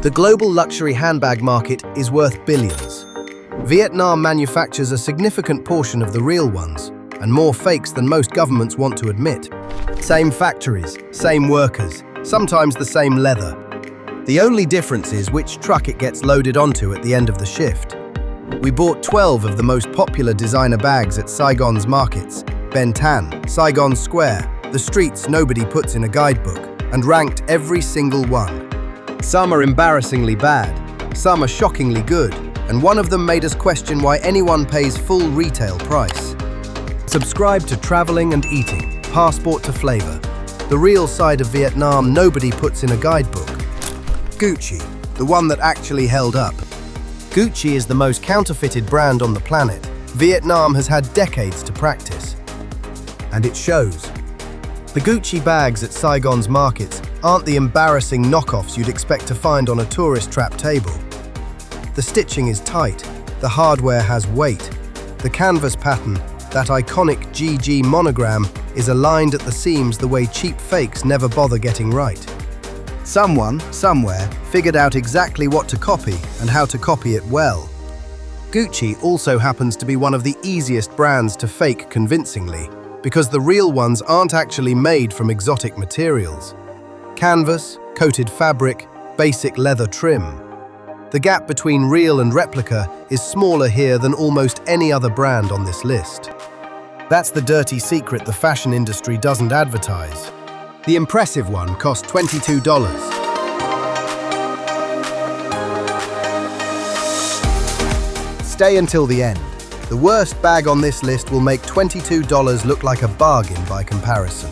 The global luxury handbag market is worth billions. Vietnam manufactures a significant portion of the real ones, and more fakes than most governments want to admit. Same factories, same workers, sometimes the same leather. The only difference is which truck it gets loaded onto at the end of the shift. We bought 12 of the most popular designer bags at Saigon's markets, Bến Thành, Saigon Square, the streets nobody puts in a guidebook, and ranked every single one. Some are embarrassingly bad, some are shockingly good, and one of them made us question why anyone pays full retail price. Subscribe to Traveling and Eating, Passport to Flavor, the real side of Vietnam nobody puts in a guidebook. Gucci, the one that actually held up. Gucci is the most counterfeited brand on the planet. Vietnam has had decades to practice. And it shows. The Gucci bags at Saigon's markets aren't the embarrassing knockoffs you'd expect to find on a tourist trap table. The stitching is tight, the hardware has weight, the canvas pattern, that iconic GG monogram, is aligned at the seams the way cheap fakes never bother getting right. Someone, somewhere, figured out exactly what to copy and how to copy it well. Gucci also happens to be one of the easiest brands to fake convincingly, because the real ones aren't actually made from exotic materials. Canvas, coated fabric, basic leather trim. The gap between real and replica is smaller here than almost any other brand on this list. That's the dirty secret the fashion industry doesn't advertise. The impressive one cost $22. Stay until the end. The worst bag on this list will make $22 look like a bargain by comparison.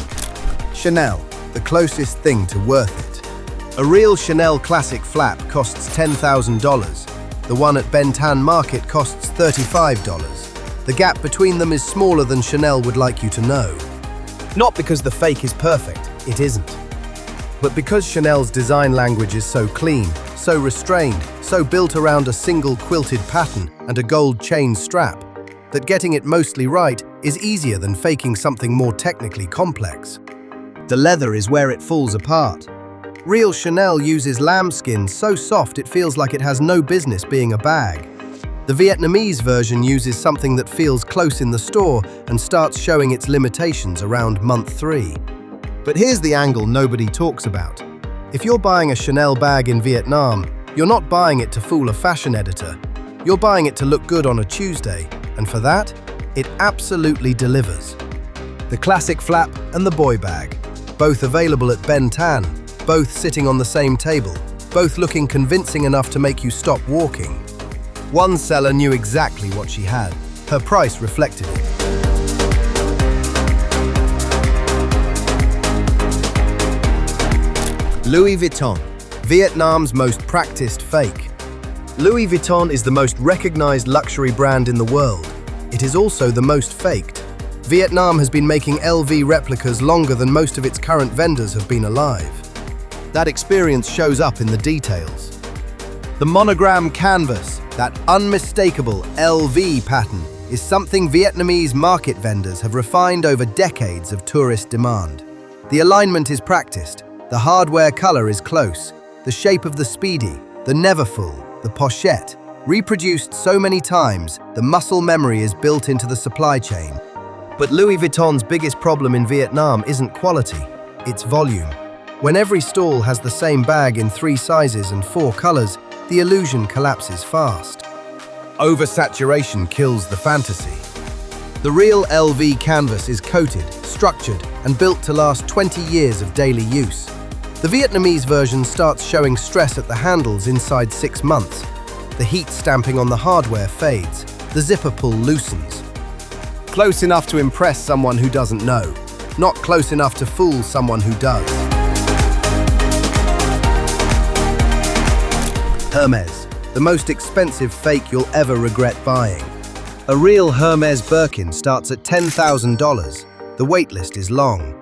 Chanel, the closest thing to worth it. A real Chanel classic flap costs $10,000. The one at Bến Thành market costs $35. The gap between them is smaller than Chanel would like you to know. Not because the fake is perfect, it isn't. But because Chanel's design language is so clean, so restrained, so built around a single quilted pattern and a gold chain strap, that getting it mostly right is easier than faking something more technically complex. The leather is where it falls apart. Real Chanel uses lambskin so soft it feels like it has no business being a bag. The Vietnamese version uses something that feels close in the store and starts showing its limitations around month 3. But here's the angle nobody talks about. If you're buying a Chanel bag in Vietnam, you're not buying it to fool a fashion editor. You're buying it to look good on a Tuesday, and for that, it absolutely delivers. The classic flap and the boy bag, both available at Bến Thành, both sitting on the same table, both looking convincing enough to make you stop walking. One seller knew exactly what she had. Her price reflected it. Louis Vuitton, Vietnam's most practiced fake. Louis Vuitton is the most recognized luxury brand in the world. It is also the most faked. Vietnam has been making LV replicas longer than most of its current vendors have been alive. That experience shows up in the details. The monogram canvas, that unmistakable LV pattern, is something Vietnamese market vendors have refined over decades of tourist demand. The alignment is practiced, the hardware color is close, the shape of the speedy, the neverfull, the pochette, reproduced so many times, the muscle memory is built into the supply chain. But Louis Vuitton's biggest problem in Vietnam isn't quality, it's volume. When every stall has the same bag in 3 sizes and 4 colors, the illusion collapses fast. Oversaturation kills the fantasy. The real LV canvas is coated, structured, and built to last 20 years of daily use. The Vietnamese version starts showing stress at the handles inside 6 months. The heat stamping on the hardware fades. The zipper pull loosens. Close enough to impress someone who doesn't know, not close enough to fool someone who does. Hermès, the most expensive fake you'll ever regret buying. A real Hermès Birkin starts at $10,000. The waitlist is long.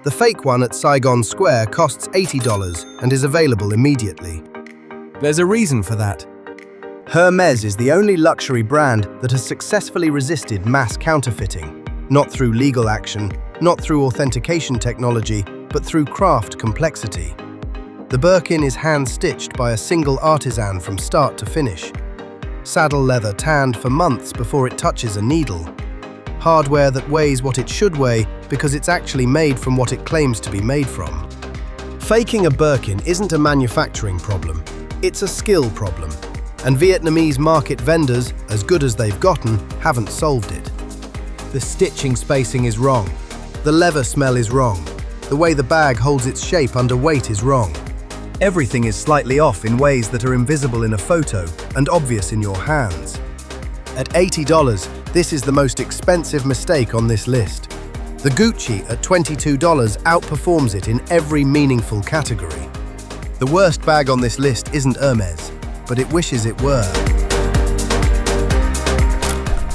The fake one at Saigon Square costs $80 and is available immediately. There's a reason for that. Hermès is the only luxury brand that has successfully resisted mass counterfeiting, not through legal action, not through authentication technology, but through craft complexity. The Birkin is hand-stitched by a single artisan from start to finish. Saddle leather tanned for months before it touches a needle. Hardware that weighs what it should weigh because it's actually made from what it claims to be made from. Faking a Birkin isn't a manufacturing problem, it's a skill problem. And Vietnamese market vendors, as good as they've gotten, haven't solved it. The stitching spacing is wrong. The leather smell is wrong. The way the bag holds its shape under weight is wrong. Everything is slightly off in ways that are invisible in a photo and obvious in your hands. At $80, this is the most expensive mistake on this list. The Gucci at $22 outperforms it in every meaningful category. The worst bag on this list isn't Hermès, but it wishes it were.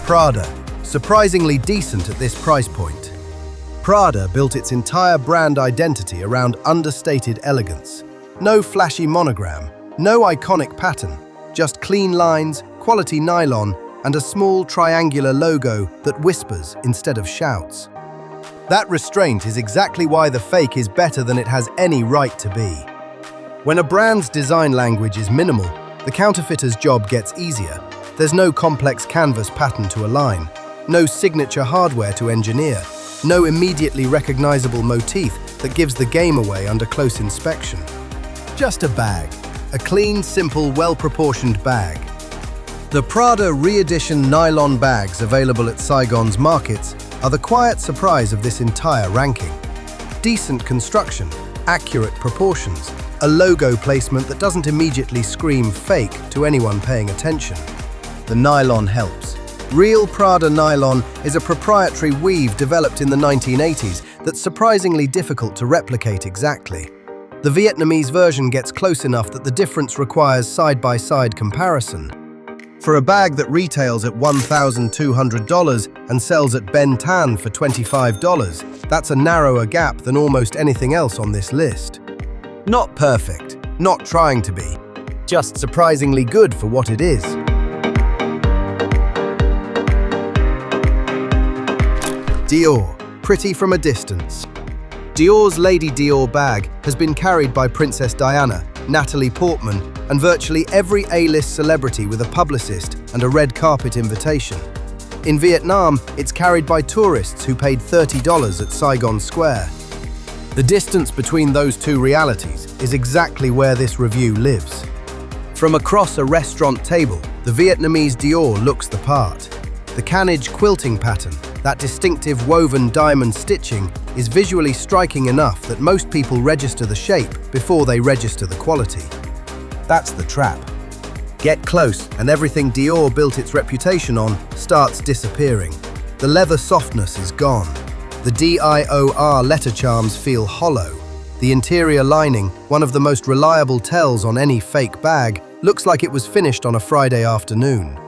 Prada, surprisingly decent at this price point. Prada built its entire brand identity around understated elegance. No flashy monogram, no iconic pattern, just clean lines, quality nylon, and a small triangular logo that whispers instead of shouts. That restraint is exactly why the fake is better than it has any right to be. When a brand's design language is minimal, the counterfeiter's job gets easier. There's no complex canvas pattern to align, no signature hardware to engineer, no immediately recognizable motif that gives the game away under close inspection. Just a bag, a clean, simple, well-proportioned bag. The Prada re-edition nylon bags available at Saigon's markets are the quiet surprise of this entire ranking. Decent construction, accurate proportions, a logo placement that doesn't immediately scream fake to anyone paying attention. The nylon helps. Real Prada nylon is a proprietary weave developed in the 1980s that's surprisingly difficult to replicate exactly. The Vietnamese version gets close enough that the difference requires side-by-side comparison. For a bag that retails at $1,200 and sells at Bến Thành for $25, that's a narrower gap than almost anything else on this list. Not perfect, not trying to be, just surprisingly good for what it is. Dior, pretty from a distance. Dior's Lady Dior bag has been carried by Princess Diana, Natalie Portman, and virtually every A-list celebrity with a publicist and a red carpet invitation. In Vietnam, it's carried by tourists who paid $30 at Saigon Square. The distance between those two realities is exactly where this review lives. From across a restaurant table, the Vietnamese Dior looks the part. The canage quilting pattern, that distinctive woven diamond stitching, is visually striking enough that most people register the shape before they register the quality. That's the trap. Get close and everything Dior built its reputation on starts disappearing. The leather softness is gone. The DIOR letter charms feel hollow. The interior lining, one of the most reliable tells on any fake bag, looks like it was finished on a Friday afternoon.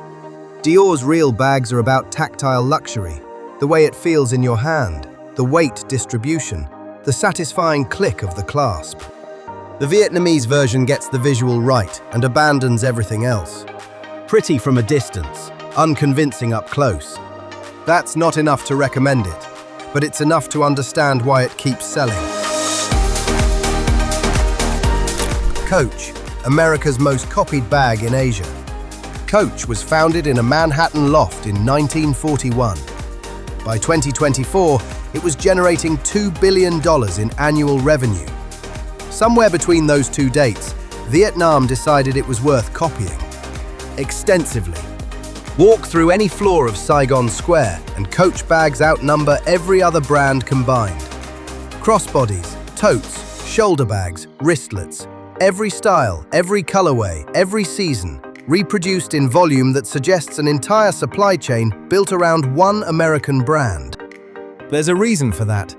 Dior's real bags are about tactile luxury, the way it feels in your hand, the weight distribution, the satisfying click of the clasp. The Vietnamese version gets the visual right and abandons everything else. Pretty from a distance, unconvincing up close. That's not enough to recommend it, but it's enough to understand why it keeps selling. Coach, America's most copied bag in Asia. Coach was founded in a Manhattan loft in 1941. By 2024, it was generating $2 billion in annual revenue. Somewhere between those two dates, Vietnam decided it was worth copying. Extensively. Walk through any floor of Saigon Square and Coach bags outnumber every other brand combined. Crossbodies, totes, shoulder bags, wristlets. Every style, every colorway, every season, reproduced in volume that suggests an entire supply chain built around one American brand. There's a reason for that.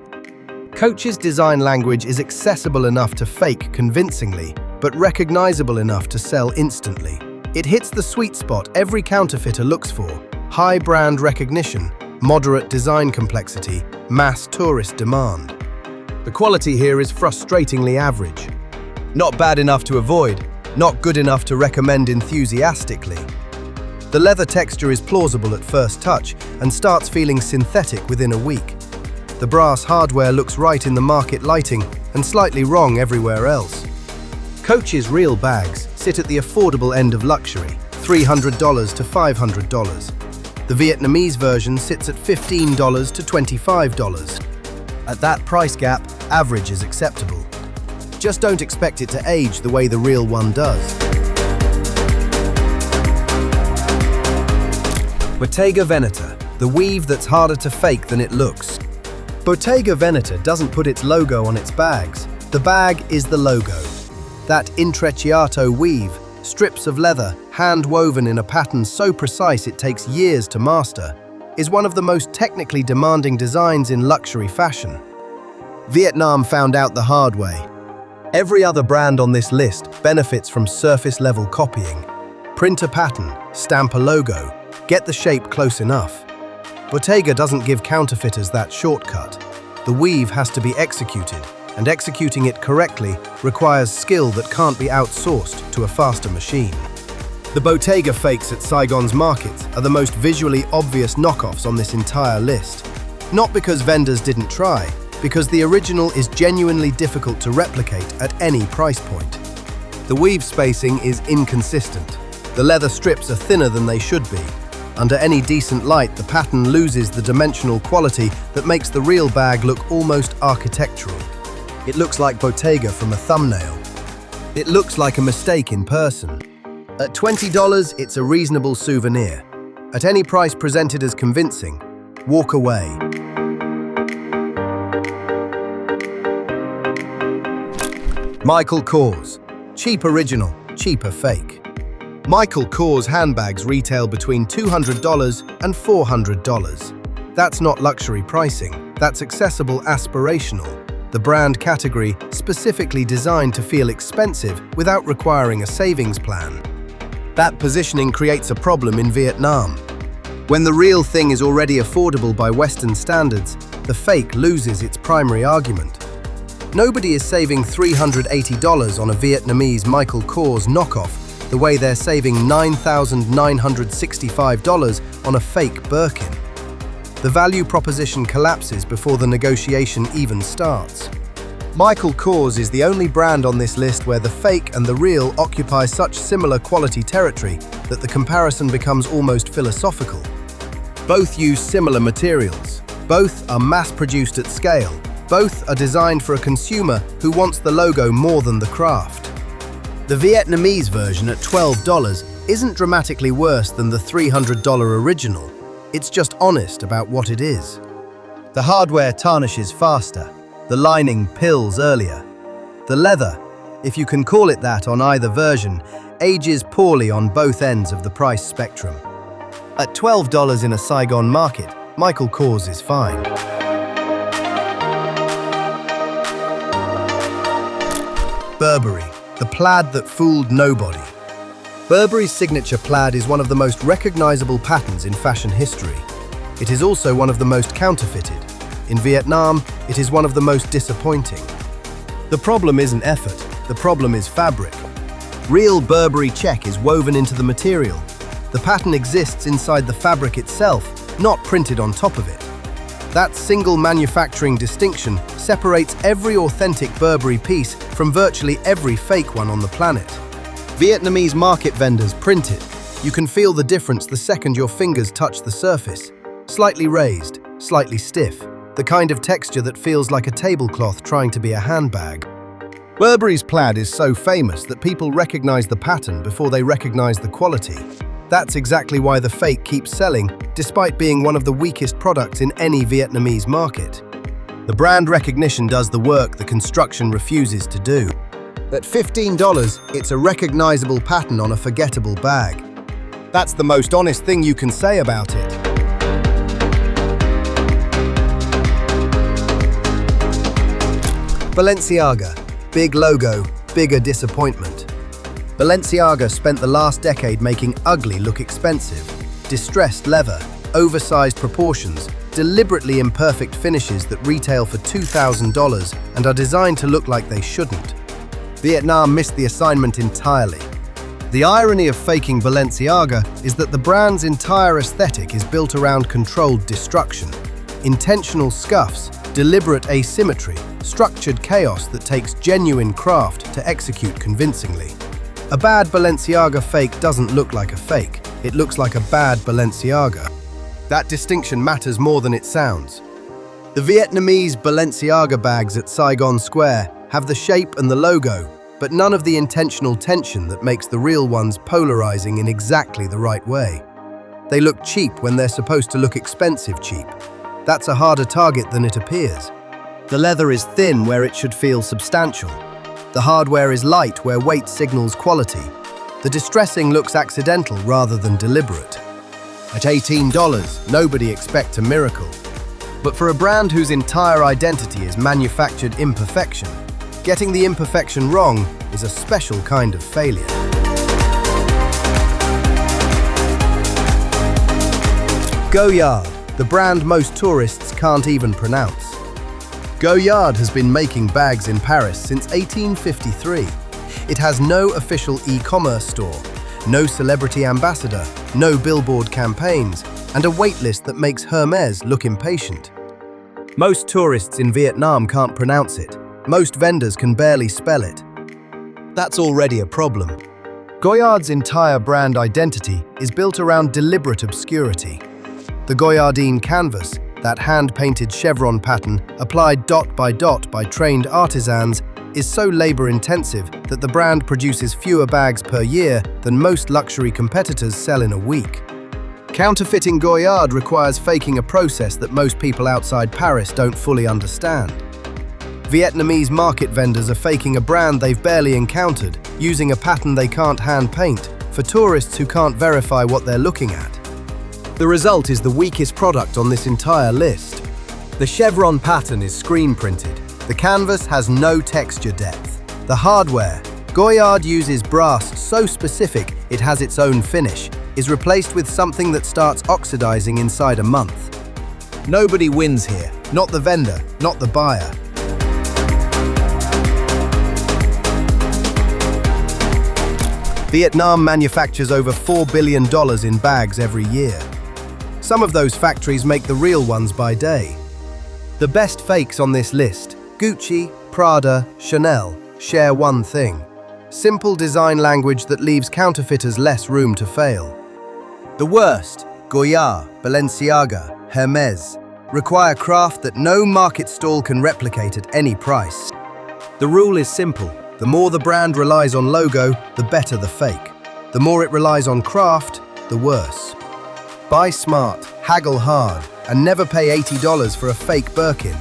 Coach's design language is accessible enough to fake convincingly, but recognizable enough to sell instantly. It hits the sweet spot every counterfeiter looks for: high brand recognition, moderate design complexity, mass tourist demand. The quality here is frustratingly average. Not bad enough to avoid, not good enough to recommend enthusiastically. The leather texture is plausible at first touch and starts feeling synthetic within a week. The brass hardware looks right in the market lighting and slightly wrong everywhere else. Coach's real bags sit at the affordable end of luxury, $300 to $500. The Vietnamese version sits at $15 to $25. At that price gap, average is acceptable. Just don't expect it to age the way the real one does. Bottega Veneta, the weave that's harder to fake than it looks. Bottega Veneta doesn't put its logo on its bags. The bag is the logo. That intrecciato weave, strips of leather, hand-woven in a pattern so precise it takes years to master, is one of the most technically demanding designs in luxury fashion. Vietnam found out the hard way. Every other brand on this list benefits from surface-level copying. Print a pattern, stamp a logo, get the shape close enough. Bottega doesn't give counterfeiters that shortcut. The weave has to be executed, and executing it correctly requires skill that can't be outsourced to a faster machine. The Bottega fakes at Saigon's markets are the most visually obvious knockoffs on this entire list. Not because vendors didn't try, because the original is genuinely difficult to replicate at any price point. The weave spacing is inconsistent. The leather strips are thinner than they should be. Under any decent light, the pattern loses the dimensional quality that makes the real bag look almost architectural. It looks like Bottega from a thumbnail. It looks like a mistake in person. At $20, it's a reasonable souvenir. At any price presented as convincing, walk away. Michael Kors. Cheap original, cheaper fake. Michael Kors handbags retail between $200 and $400. That's not luxury pricing, that's accessible aspirational. The brand category specifically designed to feel expensive without requiring a savings plan. That positioning creates a problem in Vietnam. When the real thing is already affordable by Western standards, the fake loses its primary argument. Nobody is saving $380 on a Vietnamese Michael Kors knockoff the way they're saving $9,965 on a fake Birkin. The value proposition collapses before the negotiation even starts. Michael Kors is the only brand on this list where the fake and the real occupy such similar quality territory that the comparison becomes almost philosophical. Both use similar materials. Both are mass-produced at scale. Both are designed for a consumer who wants the logo more than the craft. The Vietnamese version at $12 isn't dramatically worse than the $300 original. It's just honest about what it is. The hardware tarnishes faster. The lining pills earlier. The leather, if you can call it that on either version, ages poorly on both ends of the price spectrum. At $12 in a Saigon market, Michael Kors is fine. Burberry, the plaid that fooled nobody. Burberry's signature plaid is one of the most recognizable patterns in fashion history. It is also one of the most counterfeited. In Vietnam, it is one of the most disappointing. The problem isn't effort, the problem is fabric. Real Burberry check is woven into the material. The pattern exists inside the fabric itself, not printed on top of it. That single manufacturing distinction separates every authentic Burberry piece from virtually every fake one on the planet. Vietnamese market vendors print it. You can feel the difference the second your fingers touch the surface. Slightly raised, slightly stiff, the kind of texture that feels like a tablecloth trying to be a handbag. Burberry's plaid is so famous that people recognize the pattern before they recognize the quality. That's exactly why the fake keeps selling, despite being one of the weakest products in any Vietnamese market. The brand recognition does the work the construction refuses to do. At $15, it's a recognizable pattern on a forgettable bag. That's the most honest thing you can say about it. Balenciaga. Big logo, bigger disappointment. Balenciaga spent the last decade making ugly look expensive. Distressed leather, oversized proportions, deliberately imperfect finishes that retail for $2,000 and are designed to look like they shouldn't. Vietnam missed the assignment entirely. The irony of faking Balenciaga is that the brand's entire aesthetic is built around controlled destruction. Intentional scuffs, Deliberate asymmetry, structured chaos that takes genuine craft to execute convincingly. A bad Balenciaga fake doesn't look like a fake, it looks like a bad Balenciaga. That distinction matters more than it sounds. The Vietnamese Balenciaga bags at Saigon Square have the shape and the logo, but none of the intentional tension that makes the real ones polarizing in exactly the right way. They look cheap when they're supposed to look expensive cheap. That's a harder target than it appears. The leather is thin where it should feel substantial. The hardware is light where weight signals quality. The distressing looks accidental rather than deliberate. At $18, nobody expects a miracle. But for a brand whose entire identity is manufactured imperfection, getting the imperfection wrong is a special kind of failure. Goyard, the brand most tourists can't even pronounce. Goyard has been making bags in Paris since 1853. It has no official e-commerce store, no celebrity ambassador, no billboard campaigns, and a waitlist that makes Hermès look impatient. Most tourists in Vietnam can't pronounce it. Most vendors can barely spell it. That's already a problem. Goyard's entire brand identity is built around deliberate obscurity. The Goyardine canvas, that hand-painted chevron pattern applied dot by trained artisans, is so labor-intensive that the brand produces fewer bags per year than most luxury competitors sell in a week. Counterfeiting Goyard requires faking a process that most people outside Paris don't fully understand. Vietnamese market vendors are faking a brand they've barely encountered, using a pattern they can't hand-paint, for tourists who can't verify what they're looking at. The result is the weakest product on this entire list. The chevron pattern is screen-printed. The canvas has no texture depth. The hardware, Goyard uses brass so specific it has its own finish, is replaced with something that starts oxidizing inside a month. Nobody wins here, not the vendor, not the buyer. Vietnam manufactures over $4 billion in bags every year. Some of those factories make the real ones by day. The best fakes on this list, Gucci, Prada, Chanel, share one thing: simple design language that leaves counterfeiters less room to fail. The worst, Goyard, Balenciaga, Hermès, require craft that no market stall can replicate at any price. The rule is simple: the more the brand relies on logo, the better the fake. The more it relies on craft, the worse. Buy smart, haggle hard, and never pay $80 for a fake Birkin.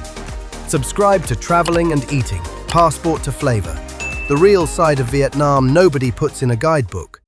Subscribe to Traveling and Eating, Passport to Flavor. The real side of Vietnam nobody puts in a guidebook.